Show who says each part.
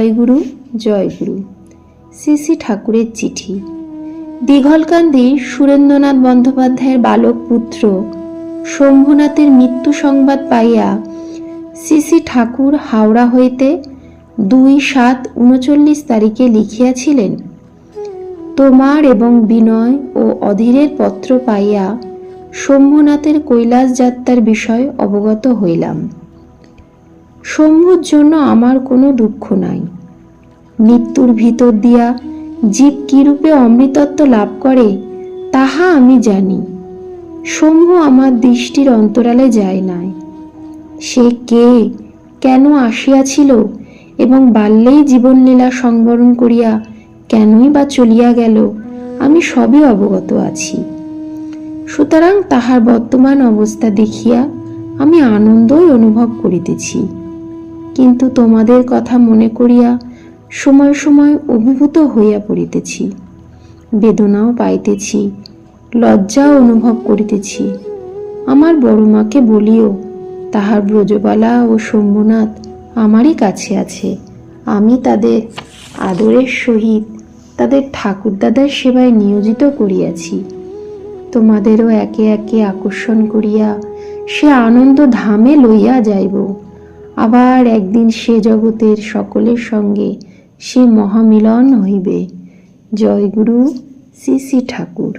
Speaker 1: জয়গুরু জয়গুরু। শ্রী শ্রী ঠাকুরের চিঠি। দীঘলকান্দির সুরেন্দ্রনাথ বন্দ্যোপাধ্যায়ের বালক পুত্র শম্ভুনাথের মৃত্যু সংবাদ পাইয়া শ্রী শ্রী ঠাকুর হাওড়া হইতে 2/7/39 তারিখে লিখিয়াছিলেন, তোমার এবং বিনয় ও অধীরের পত্র পাইয়া শম্ভুনাথের কৈলাস যাত্রার বিষয় অবগত হইলাম। শম্ভুর জন্য আমার কোনো দুঃখ নাই। মৃত্যুর ভিতর দিয়া জীব কিরূপে অমৃতত্ব লাভ করে তাহা আমি জানি। শম্ভু আমার দৃষ্টির অন্তরালে যায় নাই। সে কে, কেন আসিয়াছিল এবং বাল্যেই জীবনলীলা সংবরণ করিয়া কেনই বা চলিয়া গেল, আমি সবই অবগত আছি। সুতরাং তাহার বর্তমান অবস্থা দেখিয়া আমি আনন্দই অনুভব করিতেছি, কিন্তু তোমাদের কথা মনে করিয়া সময় সময় অভিভূত হইয়া পড়িতেছি, বেদনাও পাইতেছি, লজ্জাও অনুভব করিতেছি। আমার বড় মাকে বলিও, তাহার ব্রজবালা ও শম্ভুনাথ আমারই কাছে আছে। আমি তাদের আদরের সহিত তাদের ঠাকুরদাদার সেবায় নিয়োজিত করিয়াছি। তোমাদেরও একে একে আকর্ষণ করিয়া সে আনন্দ ধামে লইয়া যাইব। আবার একদিন সে জগতের সকলের সঙ্গে সে মহামিলন হইবে। জয়গুরু শ্রী শ্রী ঠাকুর।